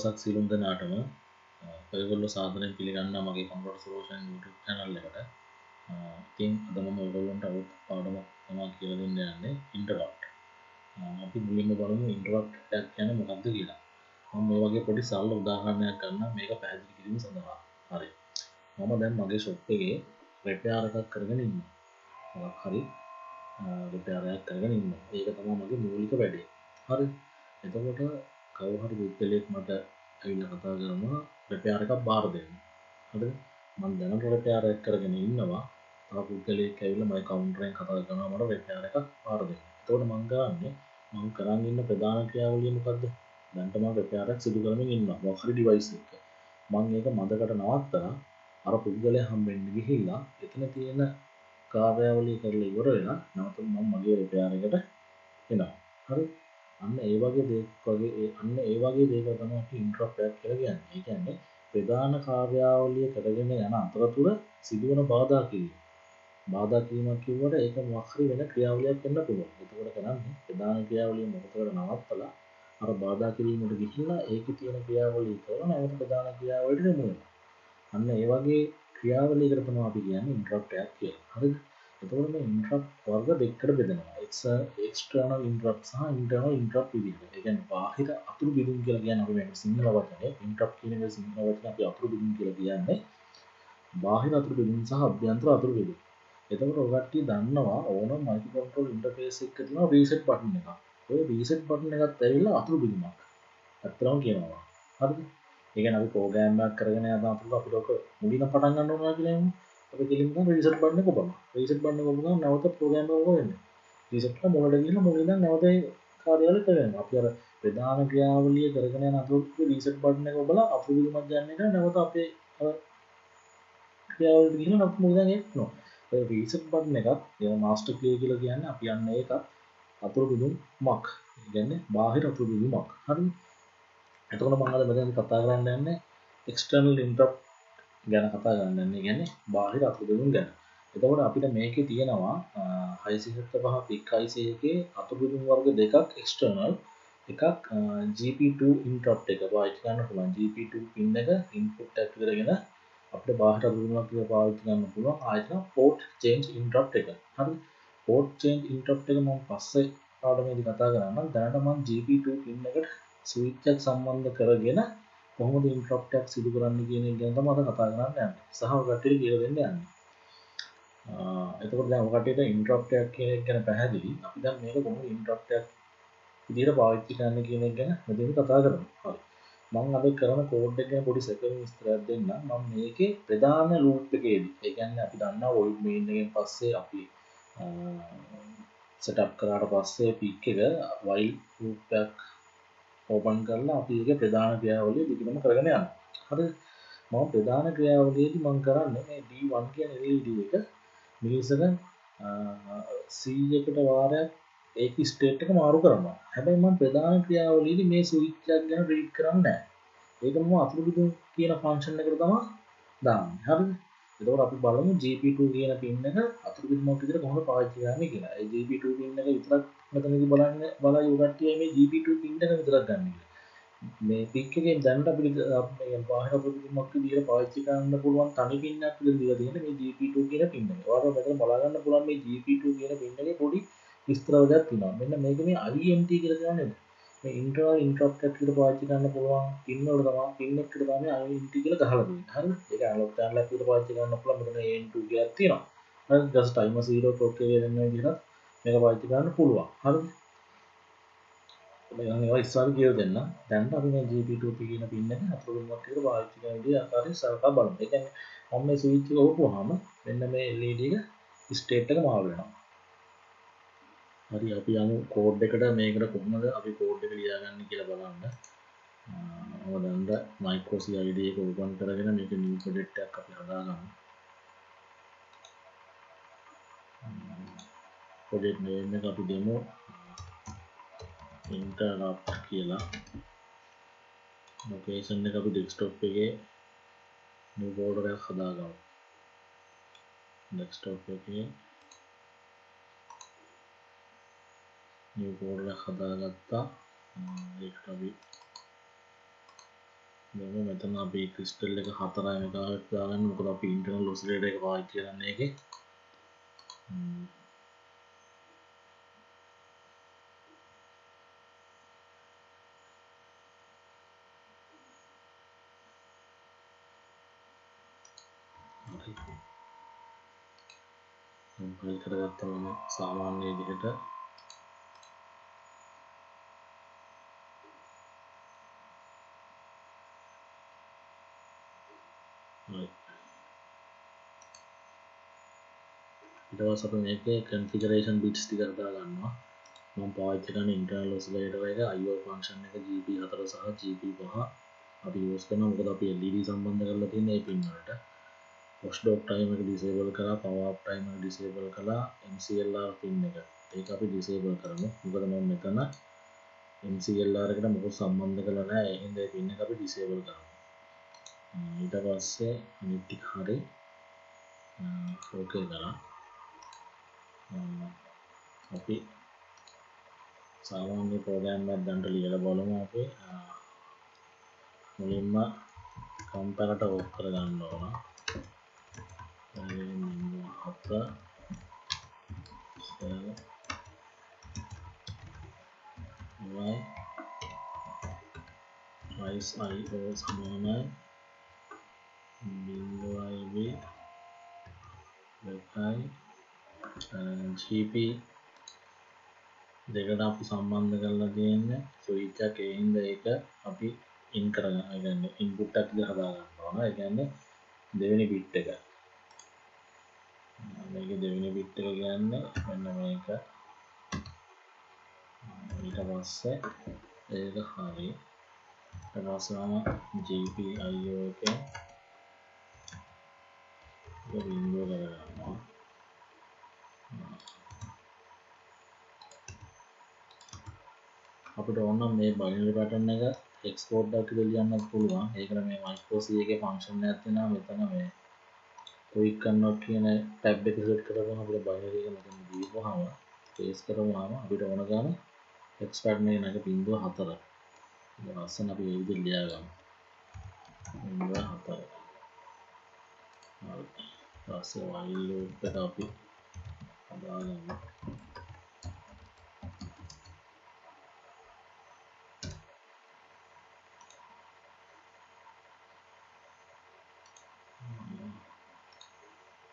දවසක් සියලුම දෙනාටම ඔයගොල්ලෝ සාදරයෙන් පිළිගන්නවා මගේ කම්පියුටර් සොලියුෂන් YouTube channel එකට. ඉතින් අද මම ඔයගොල්ලන්ට අලුත් පාඩමක් තමයි කියලා දෙන්න යන්නේ interrupt. අපි මුලින්ම බලමු interrupt එකක් කියන්නේ මොකක්ද කියලා. මම මේ වගේ පොඩි සරල උදාහරණයක් ගන්නම් මේක පැහැදිලි කිරීම සඳහා. හරි. මම දැන් මගේ shop එකේ repair එකක් කරගෙන ඉන්නවා. මොකක් හරි repair එකක් කරගෙන ඉන්නවා. ඒක තමයි මගේ මූලික වැඩේ. හරි. එතකොට කවුරු හරි පුද්ගලයෙක් මට ඇවිල්ලා කතා කරනවා repair එකක් බාර දෙන්න. හරිද? මම දැනට repair එකක් කරගෙන ඉන්නවා. තව පුද්ගලයෙක් ඇවිල්ලා මගේ counter එකෙන් කතා කරනවා මට repair එකක් බාර දෙන්න. එතකොට මම කරන් ඉන්න ප්‍රධාන ක්‍රියාවලිය මොකද්ද? දැන්ට මම repair එකක් සිදු කරමින් ඉන්නවා. මොකක් හරි device එකක. මම ඒක මදකට නවත්තලා අර පුද්ගලයා හම්බෙන්න ගිහිල්ලා එතන තියෙන කාර්යාවලිය කරලා ඉවර වෙලා නැවත මම මගේ repair එකට එනවා. හරි? අන්න ඒ වගේ දේවල් තමයි අපි interrupt එකක් කියලා කියන්නේ. ඒ කියන්නේ ප්‍රධාන කාර්යාවලිය කරගෙන යන අතරතුර සිදුවන බාධා කිරීම. බාධා කිරීමක් කිව්වට ඒක මොකක් හරි වෙන ක්‍රියාවලියක් වෙන්න පුළුවන්. එතකොට කරන්නේ ප්‍රධාන ක්‍රියාවලිය මොකටද නවත්තලා අර බාධා කිරීමට ගිහිල්ලා ඒකේ තියෙන ක්‍රියාවලිය කරලා නැවත ප්‍රධාන ක්‍රියාවලියට යොමු වෙනවා. අන්න ඒ වගේ ක්‍රියාවලියකට තමයි අපි කියන්නේ interrupt එකක් කියලා. හරිද? එතකොට මේ interrupt වර්ග දෙකකට බෙදෙනවා. external interrupt සහ internal interrupt විදිහට. ඒ කියන්නේ බාහිර අතුරු බිඳුම් කියලා කියන්නේ අපි මේකට සිංහල වචනේ interrupt කියන එක සිංහල වචනේ අපි අතුරු බිඳුම් කියලා කියන්නේ. බාහිර අතුරු බිඳුම් සහ අභ්‍යන්තර අතුරු බිඳුම්. එතකොට ඔය කට්ටිය දන්නවා ඕනම මයික්‍රෝකන්ට්‍රෝල් ඉන්ටර්ෆේස් එකක තියෙනවා රීසෙට් බටන් එකක්. ඔය රීසෙට් බටන් එකත් ඇවිල්ලා අතුරු බිඳුමක්. අත්‍තරම කියනවා. හරිද? ඒ කියන්නේ අපි ප්‍රෝග්‍රෑම් එකක් කරගෙන යන අතරතුර අපිට ඔක මුලින්ම පටන් ගන්න ඕනවා කියලා එමු. අපි කෙලින්ම රීසෙට් බටන් එක ඔබනවා. රීසෙට් බටන් එක ඔබනවා නැවත ප්‍රෝග්‍රෑම් එක ඔබ වෙන්නේ. රීසෙට් එක මොනවද කියලා මුලින්ම නැවත ඒ කාර්යාවලිය කරනවා. අපි අර ප්‍රධාන ක්‍රියාවලිය කරගෙන යන අතරතුර රීසෙට් බටන් එක ඔබලා අතුරු බිඳුමක් ගන්න එක නැවත අපේ ක්‍රියාවලියට ගිහින් නැවත මුලින්ම එනවා. ඒ රීසෙට් බටන් එකත් ඒ මාස්ටර් ක්ලියර් කියලා කියන්නේ අපි යන්නේ ඒකත් අතුරු බිඳුමක්. ඒ කියන්නේ බාහිර අතුරු බිඳුමක්. හරිද? එතකොට මම අද මෙතන කතා කරන්න යන්නේ external interrupt ගැන කතා කරන්න යන්නේ. ඒ කියන්නේ බාහිර අතුරු බිඳුම් ගැන. එතකොට අපිට මේකේ තියෙනවා 675 පික් IC එකේ අතුරු බිඳුම් වර්ග දෙකක් external එකක් GP2 interrupt එක පාවිච්චි කරන්න පුළුවන්. GP2 pin එක input එකක් විතරගෙන අපිට බාහිර අතුරු බිඳුමක් විතර පාවිච්චි කරන්න පුළුවන්. ආයෙත් port change interrupt එක. හරි. port change interrupt එක මම පස්සේ පාඩමේදී කතා කරනවා. දැනට මම GP2 pin එකට ස්විච් එකක් සම්බන්ධ කරගෙන කොහොමද ඉන්ටරප්ට් එකක් සිදු කරන්නේ කියන එක ගැන තමයි අද කතා කරන්න යන්නේ. සහ ඔය කට්ටියට කියලා දෙන්න යන්නේ. එතකොට දැන් ඔය කට්ටියට ඉන්ටරප්ට් එකක් කියන එක ගැන පැහැදිලි. අපි දැන් මේක කොහොමද ඉන්ටරප්ට් එකක් විදිහට පාවිච්චි කරන්න කියන එක ගැන මෙතන කතා කරමු. හරි. මම අද කරන කෝඩ් එක ගැන පොඩි සැකෙන් විස්තරයක් දෙන්නම්. මම මේකේ ප්‍රධාන ලූප් එකේදී. ඒ කියන්නේ අපි දන්නවා void main එකෙන් පස්සේ අපි setup කරාට පස්සේ pick එක while loop එකක් ඕපන් කරලා අපි ඒකේ ප්‍රධාන ක්‍රියාවලිය දිගටම කරගෙන යනවා. හරිද? මම ප්‍රධාන ක්‍රියාවලියේදී මම කරන්නේ මේ D1 කියන LED එක මිනිසෙකන් 100කට වාරයක් ඒක ස්ටේට් එක මාරු කරනවා. හැබැයි මම ප්‍රධාන ක්‍රියාවලියේදී මේ ස්විච් එක ගැන රීඩ් කරන්නේ නැහැ. ඒක මම අතුරු බිඳුම් කියන ෆන්ක්ෂන් එකට තමයි දාන්නේ. හරිද? එතකොට අපි බලමු GP2 කියන පින් එක අතුරු බිඳුමක් විදිහට කොහොමද පාවිච්චි කරන්නේ කියලා. ඒ GP2 පින් එක විතරක් මෙතනදී බලලා යොගට්ටිය මේ GP2 පින් එක විතරක් ගන්න කියලා. මේ පික් එකෙන් දැනට අපිට මේ බාහිර අතුරු බිඳුමක් විදිහට පාවිච්චි කරන්න පුළුවන් තනි පින් එකක් විදිහට දීලා තියෙන්නේ මේ GP2 කියන පින් එක. ඔයාලට මෙතන බලා ගන්න පුළුවන් මේ GP2 කියන පින් එකේ පොඩි විස්තරවලක් තියෙනවා. මෙන්න මේක මේ INT කියලා කියන්නේ මේ internal interrupt එකක් විදිහට පාවිච්චි කරන්න පුළුවන් පින් වල තමයි පින් එකකට තමයි INT කියලා ගහලා තියෙන්නේ. හරිද? ඒක අලොක් channel එකක් විදිහට පාවිච්චි කරන්න පුළුවන්. මෙතන AN2 එකක් තියෙනවා. හරිද? just timer 0 clock එක දෙන්න විදිහට මේක පාවිච්චි කරන්න පුළුවන්. හරිද? මම ඒවා ඉස්සරහ කියලා දෙන්න. දැන් අපි මේ GP2 කියන පින් එක අතුරු බිඳුමක් විදිහට පාවිච්චි කරන විදිහ ආකාරයෙන් සලකා බලමු. ඒ කියන්නේ මම මේ ස්විච් එක ඔහුවාම මෙන්න මේ LED එක ස්ටේට් එක මාරු වෙනවා. හරි අපි යමු කෝඩ් එකට මේකට කොහොමද අපි කෝඩ් එක ලියාගන්නේ කියලා බලන්න. මම දැන් micro CID එක ඕපන් කරගෙන මේක new project එකක් අපි හදාගමු. project name එක අපි දෙමු interrupt කියලා. location එක අපි desktop එකේ new folder එකක් හදාගමු. desktop එකේ new folder එකක් හදාගත්තා. ඒකට අපි දැන් මෙතන අපි ක්‍රිස්ටල් එක 4 මෙගාහර්ට් දාගන්න. මොකද අපි ඉන්ටර්නල් ඔසිලේටර් එක පාවිච්චි කරන්නේ ඒකේ. හරි. කම්පයිල් කරගත්තම සාමාන්‍ය විදිහට හරි. ඊට පස්සේ අපි මේකේ configuration bits ටික හදා ගන්නවා. මම පාවිච්චි කරන ඉන්ටර්නල් ඔසිලේටර් එක IO ෆන්ක්ෂන් එක GP4 සහ GP5 අපි යූස් කරනවා. මොකද අපි LED සම්බන්ධ කරලා තියෙන මේ පින් වලට push dot time එක disable කරලා power up time එක disable කරලා MCLR pin එක ඒක අපි disable කරමු. මොකද මම මෙතන MCLR එකට මොකක් සම්බන්ධ කරලා නැහැ. ඒ හින්දා ඒ pin එක අපි disable කරමු. ඊට පස්සේ අනිත් ටික හරි ඕකේ කරලා අපි සාමාන්‍ය ප්‍රෝග්‍රෑම් එකක් දැන්ට ලියලා බලමු. අපි මුලින්ම කම්පැරට ඕෆ් කරගන්න ඕන. price IO සමානයි .ib GP දෙකට අපි සම්බන්ධ කරලා තියෙන්නේ ස්විච් එක. ඒ හින්දා ඒක අපි ඉන් කරගන්න. ඒ කියන්නේ ඉන්පුට් එකක් විදිහට හදා ගන්න ඕන. ඒ කියන්නේ දෙවෙනි බිට් එක. මේකේ දෙවෙනි බිට් එක කියන්නේ මෙන්න මේක. ඊට පස්සේ ඒක හරි. ඊට පස්සේ GPIO එකේ වින්ඩෝ කරගන්නවා. අපිට ඕන නම් මේ බයිනරි පැටර්න් එක එක්ස්පෝර්ට් එකක් විදිහට ලියන්නත් පුළුවන්. ඒකට මේ micro C එකේ ෆන්ක්ෂන් එකක් තියෙනවා. මෙතන මේ quick convert කියන ටැබ් එක සිලෙක්ට් කරගෙන අපිට බයිනරි එක මෙතන දීපුවාම පේස් කරවුවාම අපිට ඕන ගාන එක්ස්පැන්ඩ් එකේ නැග 0.4. ඒක ලස්සන අපි ඒ විදිහට ලියා ගමු. 0.4. හරි. ඊපස්සේ while loop එක අපි හදාගමු.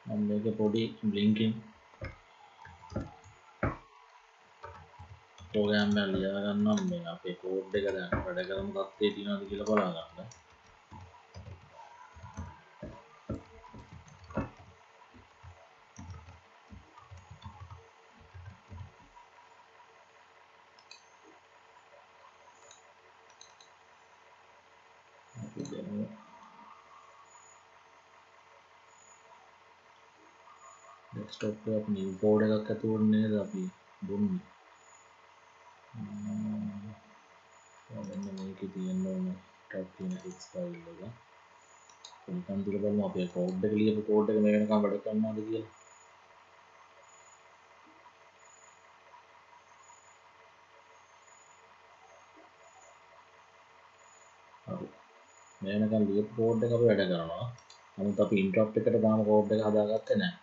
මම මේක පොඩි බ්ලින්කින් ප්‍රෝග්‍රෑම් එකක් ලියා ගන්නම්. මේ අපේ කෝඩ් එක දැන් වැඩ කරන තත්ත්වයේ තියෙනවද කියලා බලා ගන්න. අපි දෙමු ඩෙස්ක්ටොප් එක අපි නිව් කෝඩ් එකක් ඇතුළේ නේද අපි දුන්නේ. මෙන්න මේකේ තියෙන ඕනේ ටොප් තියෙන ෆික්ස් ෆයිල් එක. නිකන් දිලා බලමු අපේ කෝඩ් එක ලියපු කෝඩ් එක මේ වෙනකම් වැඩ කරනවද කියලා. හරි. මේ වෙනකම් ලියපු කෝඩ් එක අපි වැඩ කරනවා. නමුත් අපි ඉන්ටරප්ට් එකට දාන කෝඩ් එක හදාගත්තේ නැහැ.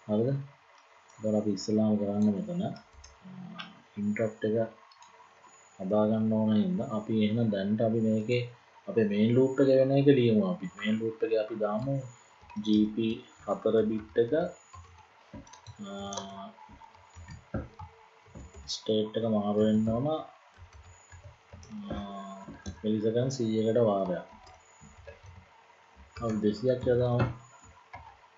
හරිද? ඒතකොට අපි ඉස්සෙල්ලාම කරන්න මෙතන ඉන්ටරප්ට් එක හදා ගන්න ඕන හින්දා අපි එහෙනම් දැන්ට අපි මේකේ අපේ මේන් ලූප් එක වෙන එක ලියමු. අපි මේන් ලූප් එකේ අපි දාමු GP4 බිට් එක ස්ටේට් එක මාරු වෙන්න ඕන මිලිසෙකන්ඩ් 100කට වාරයක්. අපි 200ක් යදාමු.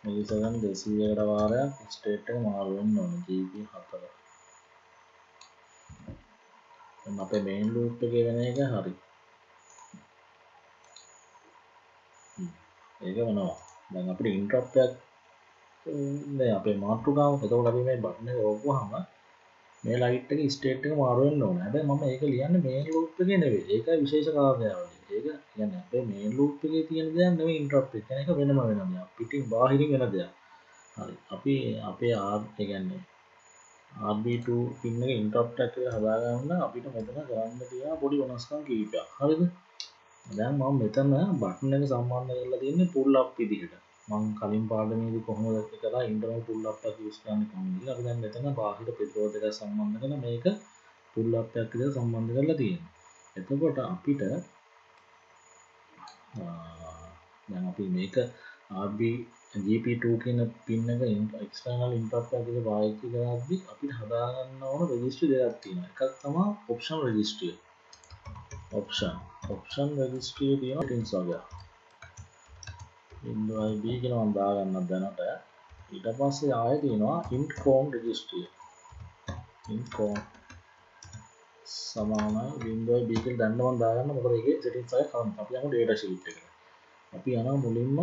මිලිසෙකන්ඩ් 200කට වාරයක් ස්ටේට් එක මාරු වෙන්න ඕන GP4. දැන් අපේ මේන් ලූප් එකේ වෙන එක හරි. ඒක වෙනවා. දැන් අපිට ඉන්ටරප්ට් එකක් මේ අපේ මාතෘකාව. එතකොට අපි මේ බටන් එක ඔව්වහම මේ ලයිට් එකේ ස්ටේට් එක මාරු වෙන්න ඕනේ. හැබැයි මම ඒක ලියන්නේ මේන් ලූප් එකේ නෙවෙයි. ඒකයි විශේෂ කාරණයක්. ඒක කියන්නේ අපේ මේන් ලූප් එකේ තියෙන දෙයක් නෙවෙයි ඉන්ටරප්ට් එක. ඒක වෙනම වෙන දෙයක්. පිටින් බාහිරින් වෙන දෙයක්. හරි. අපි අපේ ඒ කියන්නේ RB2 පින් එක ඉන්ටරප්ට් එකක් හදාගන්න අපිට මෙතන කරන්න තියෙන පොඩි වෙනස්කම් කීපයක්. හරිද? දැන් මම මෙතන බටන් එක සම්බන්ධ කරලා තියෙන්නේ පුල් අප් විදිහට. මම කලින් පාඩමේදී කොහොමද කළා ඉන්ටර්නල් පුල් අප් එක යූස් කරන්නේ කොහොමද කියලා. අපි දැන් මෙතන බාහිර ප්‍රතිරෝධක සම්බන්ධ කරලා මේක පුල් අප් එකක් විදිහට සම්බන්ධ කරලා තියෙනවා. එතකොට අපිට දැන් අපි මේක RB GP2 කියන පින් එක එක්ස්ටර්නල් ඉන්ටරප්ට් එකක් විදිහට පාවිච්චි කරද්දී අපිට හදාගන්න ඕන රෙජිස්ටරි දෙකක් තියෙනවා. එකක් තමයි ඔප්ෂන් රෙජිස්ටරි. ඔප්ෂන් රෙජිස්ටරි තියෙනවා settings වගේ. Windows IB කියලා මම දාගන්නවා දැනට. ඊට පස්සේ ආයෙ තියෙනවා int com රෙජිස්ටරි. int com සමානයි Windows IB කියලා දැන්න මම දාගන්න මොකද ඒකේ settings වගේ කරන්න. අපි යමු data sheet එකට. අපි යනවා මුලින්ම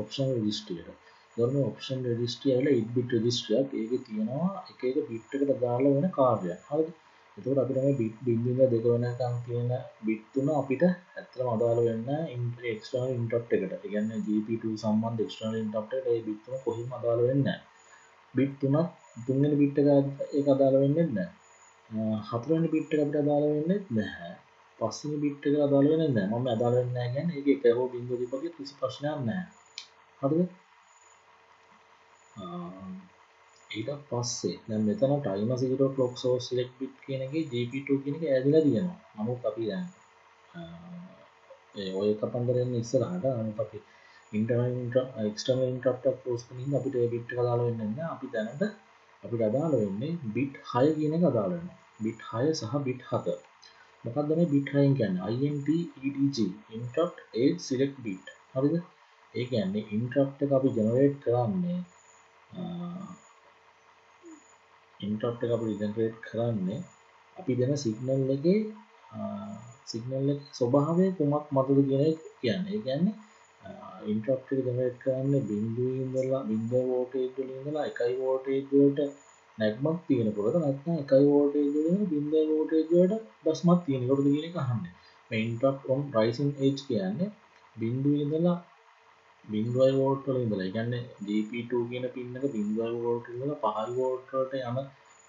ඔප්ෂන් රෙජිස්ටරියට. ඒතකොට මේ ඔප්ෂන් රෙජිස්ටරි ඇවිල්ලා 8 bit රෙජිස්ටරියක්. ඒකේ තියෙනවා එක එක bit එකට දාලා වෙන කාර්යයක්. හරිද? එතකොට අපිට මේ bit 0.2 වෙනකන් තියෙන bit තුන අපිට ඇත්තටම අදාළ වෙන්නේ external interrupt එකට. ඒ කියන්නේ GP2 සම්බන්ධ external interrupt එකට ඒ bit තුන කොහෙම අදාළ වෙන්නේ නැහැ. bit තුනක් තුන්වෙනි bit එක ඒක අදාළ වෙන්නේ නැහැ. හතරවෙනි bit එක අපිට අදාළ වෙන්නේ නැහැ. පස්වෙනි බිට් එක අදාළ වෙන්නේ නැහැ. මම අදාළ වෙන්නේ නැහැ කියන්නේ ඒකේ එක හෝ බිංදුව දීපගේ කිසි ප්‍රශ්නයක් නැහැ. හරිද? ඊට පස්සේ දැන් මෙතන timer 0 clock source select bit කියන එකේ GP2 කියන එක ඇදලා තියෙනවා. නමුත් අපි දැන් ඔය කතන්දරෙන් ඉස්සරහට නමුත් අපි external interrupt එකක් close කරමින් අපිට ඒ bit එක අදාළ වෙන්නේ නැහැ. අපි දැනට අපිට අදාළ වෙන්නේ bit 6 කියන එක අදාළ වෙනවා. bit 6 සහ bit 7. මොකක්ද මේ bit 6 කියන්නේ int edg interrupt age select bit. හරිද? ඒ කියන්නේ interrupt එක අපි generate කරන්නේ අපි දෙන සිග්නල් එකේ ස්වභාවය කුමක් මතද කියන එක කියන්නේ. ඒ කියන්නේ interrupt එක generate කරන්නේ බිඳුවේ ඉඳලා 0 voltage වලින් ඉඳලා 1 voltage වලට නැග්මක් තියෙනකොට නැත්නම් 1 voltage වලින් 0 voltage වලට බස්මක් තියෙනකොටද කියන එක අහන්නේ. මේ interrupt on rising edge කියන්නේ බිඳුවේ ඉඳලා 0 වෝල්ට් වල ඉඳලා ඒ කියන්නේ GP2 කියන පින් එක 0 වෝල්ට් ඉඳලා 5 වෝල්ට් වලට යන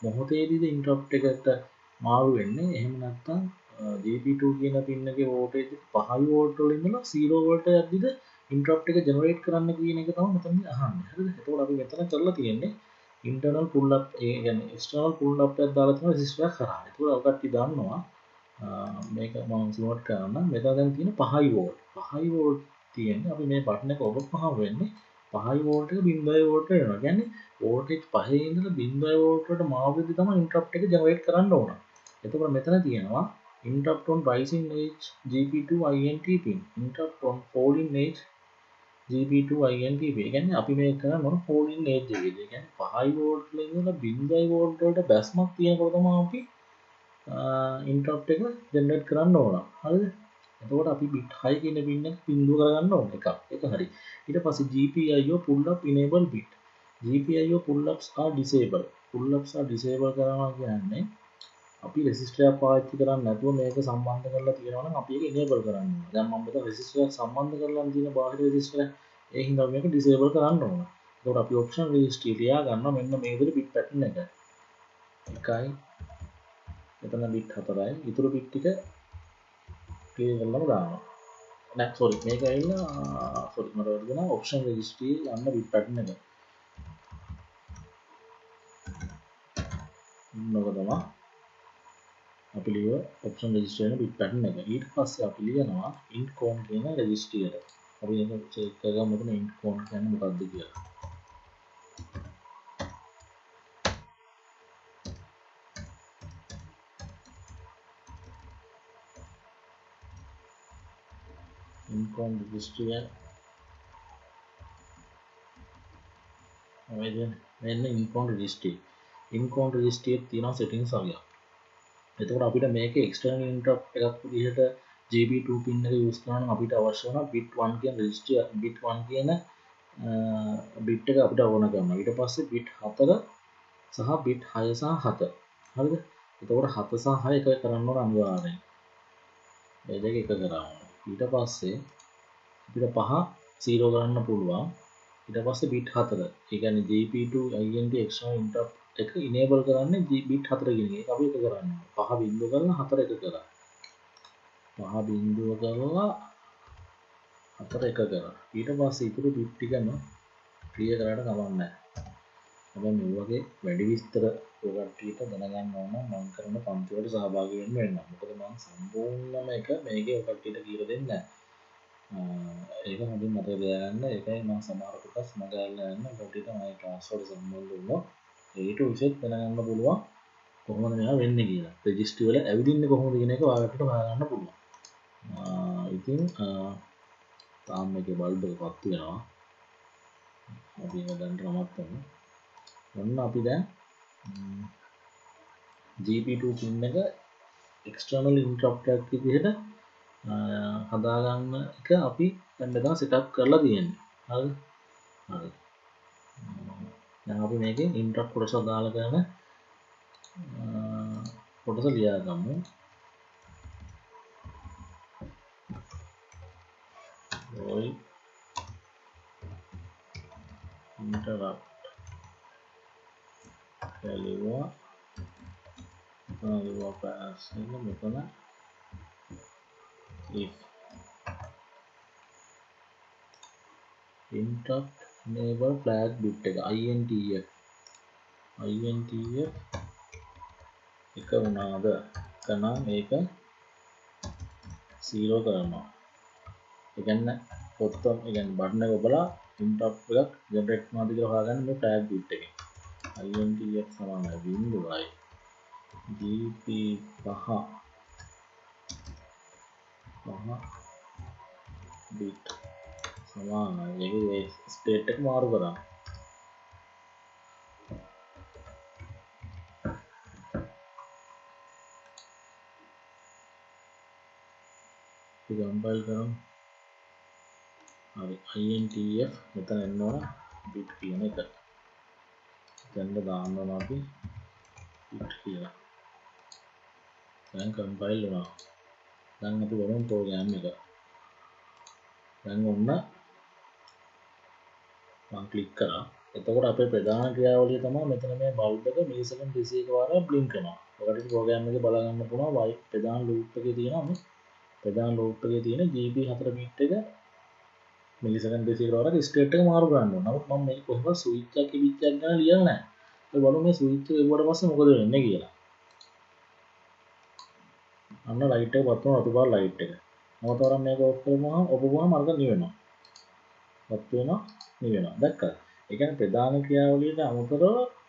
මොහොතේදීද ඉන්ටරප්ට් එකට මාරු වෙන්නේ. එහෙම නැත්නම් GP2 කියන පින් එකේ වෝල්ටේජ් 5 වෝල්ට් වල ඉඳලා 0 වෝල්ට් යද්දිද ඉන්ටරප්ට් එක ජෙනරේට් කරන්න කියන එක තමයි මෙතනදී අහන්නේ. හරිද? එතකොට අපි මෙතන කරලා තියෙන්නේ ඉන්ටර්නල් පුල් අප් ඒ කියන්නේ එක්ස්ටර්නල් පුල් අප් එකක් දාලා තියෙන රෙසිස්ටර් එකක් කරා. ඒකෝර ඔකට දන්නවා මේක මම සිලෝට් කරන්න. මෙතන දැන් තියෙන 5 වෝල්ට්. 5 වෝල්ට් තියෙන්නේ අපි මේ බටන් එක ඔබපුවාම වෙන්නේ 5 වෝල්ට් එක 0 වෝල්ට් වෙනවා. කියන්නේ වෝල්ටේජ් 5 ඉඳලා 0 වෝල්ට් වලට මාරු වෙද්දි තමයි ඉන්ටරප්ට් එක ජෙනරේට් කරන්න ඕන. එතකොට මෙතන තියෙනවා interrupt on rising edge GP2 INT pin, interrupt on falling edge GP2 INT pin. ඒ කියන්නේ අපි මේක කරන මොන falling edge එකේද? ඒ කියන්නේ 5 වෝල්ට් වල ඉඳලා 0 වෝල්ට් වලට බැස්මක් තියෙනකොට තමයි අපි ඉන්ටරප්ට් එක ජෙනරේට් කරන්න ඕන. හරිද? එතකොට අපි bit 6 කියන pin එක බිඳුව කරගන්න ඕන එකක්. ඒක හරි. ඊට පස්සේ GPIO pull up enable bit. GPIO pull ups are disabled. pull ups are disabled කරනවා කියන්නේ අපි රෙසිස්ටර් එකක් පාවිච්චි කරන්නේ නැතුව මේක සම්බන්ධ කරලා තියෙනවා නම් අපි ඒක enable කරන්න ඕන. දැන් මම මෙතන රෙසිස්ටර් එකක් සම්බන්ධ කරලා තියෙන බාහිර රෙසිස්ටර් එක ඒ හින්දා මේක disable කරන්න ඕන. එතකොට අපි option registry ලියා ගන්නවා මෙන්න මේ විදිහට bit pattern එක. 1යි මෙතන bit 4යි. ඊටු bit ටික ක්ලියර් කරලාම දානවා. නෑ සෝරි මේක ඇවිල්ලා සෝරි මට වැරදුනා ඔප්ෂන් රෙජිස්ටරි යන්න bit pattern එක. මොකද තමයි අපි ලියුව ඔප්ෂන් රෙජිස්ටරි වෙන bit pattern එක. ඊට පස්සේ අපි ලියනවා int com කියන රෙජිස්ටරි එක. අපි ඒක චෙක් කරගමු මෙතන int com කියන්නේ මොකක්ද කියලා. int com රෙජිස්ටරි එක මෙන්න int com රෙජිස්ටරි. int com රෙජිස්ටරි එකේ තියෙන settings වගේ. එතකොට අපිට මේක external interrupt එකක් විදිහට GB2 pin එක use කරනවා නම් අපිට අවශ්‍ය වෙනවා bit 1 කියන registry bit 1 කියන bit එක අපිට ඕන කරනවා. ඊට පස්සේ bit 4 සහ bit 6 සහ 7. හරිද? එතකොට 7 සහ 6 එක කරන්න ඕන අනිවාර්යෙන්. මේ දෙක එක කරා. ඊට පස්සේ අපිට 5 0 කරන්න පුළුවන්. ඊට පස්සේ bit 4. ඒ කියන්නේ GP2 INT external interrupt එක enable කරන්නේ bit 4 කියන එක. අපි එක කරන්නේ. 5 බිංදුව කරලා 4 එක කරා. 5 කරලා 4 1 කරා. ඊට පස්සේ ඉතුරු බිට් ටිකම ක්ලියර් කරාට කමක් නැහැ. හැබැයි මේ වගේ වැඩි විස්තර ඔයගොල්ලන්ට දැනගන්න ඕන නම් මම කරන පන්ති වලට සහභාගී වෙන්න. මොකද මම සම්පූර්ණම එක මේකේ ඔයගොල්ලන්ට කියලා දෙන්නේ නැහැ. ඒක හොඳින් මතක තියාගන්න. ඒකයි මම සමහර කොටස් මගහැරලා යන්න ඔයගොල්ලන්ට මගේ ක්ලාස් වල සම්බන්ධ වුණොත් ඒට විශේෂ දැනගන්න පුළුවන් කොහොමද මේවා වෙන්නේ කියලා. රෙජිස්ටර් වල ඇවිදින්නේ කොහොමද කියන එක ඔයාලට හොයාගන්න පුළුවන්. ඉතින් තාම මේකේ බල්බ් එක පත්තු වෙනවා. අපි ඒක දැන් නවත්තමු. ඔන්න අපි දැන් GP2 pin එක external interrupt එකක් විදිහට හදාගන්න එක අපි දැන් මෙතන setup කරලා තියෙන්නේ. හරිද? හරි. දැන් අපි මේකේ interrupt කොටස දාලා කරන කොටස ලියාගමු. void interrupt ලියුවා pass එක මෙතන if interrupt enable flag bit එක intf එක වුණාද කනම් ඒක 0 කරනවා. ඒ කියන්නේ පොත්තම ඒ කියන්නේ බටන් එක ඔබලා interrupt එකක් ජෙනරේට් කරනවාද කියලා හොයාගන්න මේ flag bit එකෙන් intf සමානයි 0යි gp 5 bit සමානයි ඒකේ ස්ටේට් එක මාරු කරා. අපි කම්පයිල් කරමු. හරි intf මෙතන එන්න ඕන bit කියන එක. දැන් දාන්න ඕන අපි bit කියලා. දැන් කම්පයිල් වුණා. දැන් අපි බලමු ප්‍රෝග්‍රෑම් එක. දැන් ඔන්න මම ක්ලික් කරා. එතකොට අපේ ප්‍රධාන ක්‍රියාවලිය තමයි මෙතන මේ බල්බ් එක මිලිසෙකන්ඩ් 21 වාරයක් බ්ලින්ක් කරනවා. ඔයාලට ප්‍රෝග්‍රෑම් එකේ බලා ගන්න පුළුවන් වයි ප්‍රධාන ලූප් එකේ තියෙනවා මේ ප්‍රධාන ලූප් එකේ තියෙන GB 4 බිට් එක මිලිසෙකන්ඩ් 21 වාරයක් ස්ටේට් එක මාරු කරන්න ඕන. නමුත් මම මේක කොහොමද ස්විච් එකක් කිවිච් එකක් ගන්න ලියලා නැහැ. ඒ බලමු මේ ස්විච් එක එවුවට පස්සේ මොකද වෙන්නේ කියලා. අන්න ලයිට් එක පත් වෙනවා රතු පාට ලයිට් එක. මොකටද මේක ඔෆ් කරනවා ඔබවම අරක නිවෙනවා. පත් වෙනවා නිවෙනවා. දැක්කද? ඒ කියන්නේ ප්‍රධාන ක්‍රියාවලියට අමතරව ඒ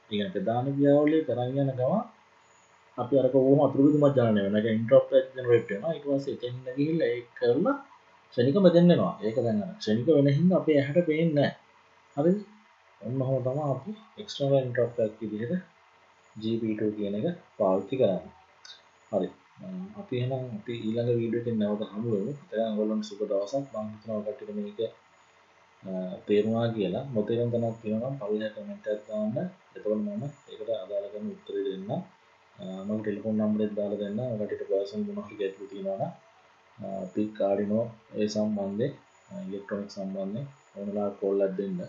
කියන්නේ ප්‍රධාන ක්‍රියාවලිය කරන් යන ගමන් අපි අරක ඕම අතුරු විදුමක් ගන්න වෙනවා. ඒක ඉන්ටරප්ට් එක ජෙනරේට් වෙනවා. ඊට පස්සේ එතෙන් ගිහිල්ලා ඒක කරලා ක්ෂණික මෙතෙන් එනවා. ඒක දැන් අර ක්ෂණික වෙන හින්දා අපේ ඇහැට පේන්නේ නැහැ. හරිද? ඔන්න ඔහොම තමයි අපි එක්ස්ටර්නල් ඉන්ටරප්ට් එකක් විදිහට GP2 කියන එක පාවිච්චි කරන්නේ. හරි. අපි එහෙනම් අපි ඊළඟ වීඩියෝ එකෙන් නැවත හමු වෙමු. දැන් ඔයගොල්ලන්ට සුබ දවසක්. මම හිතනවා ඔයගොල්ලන්ට මේක තේරුණා කියලා. නොතේරුම් තැනක් තියෙනවා නම් පල්ලෙහාට කමෙන්ට් එකක් දාන්න. එතකොට මම ඒකට අදාළ කරන උත්තරේ දෙන්නම්. මම ටෙලිෆෝන් නම්බර් එක දාලා දෙන්නම්. ඔයාලට පර්සනල් මොනවා හරි ගැටලු තියෙනවා නම් අපි කාඩිනෝ ඒ සම්බන්ධයෙන් ඉලෙක්ට්‍රොනික සම්බන්ධයෙන් ඕනලා කෝල් එකක් දෙන්න.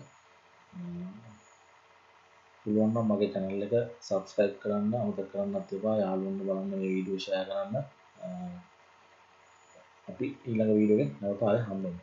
පුළුවන් නම් මගේ channel එක subscribe කරන්න අමතක කරන්නත් එපා. යාළුවන්ට බලන්න මේ වීඩියෝ share කරන්න. අපි ඊළඟ වීඩියෝ එකෙන් නැවත ආයෙ හම්බ වෙමු.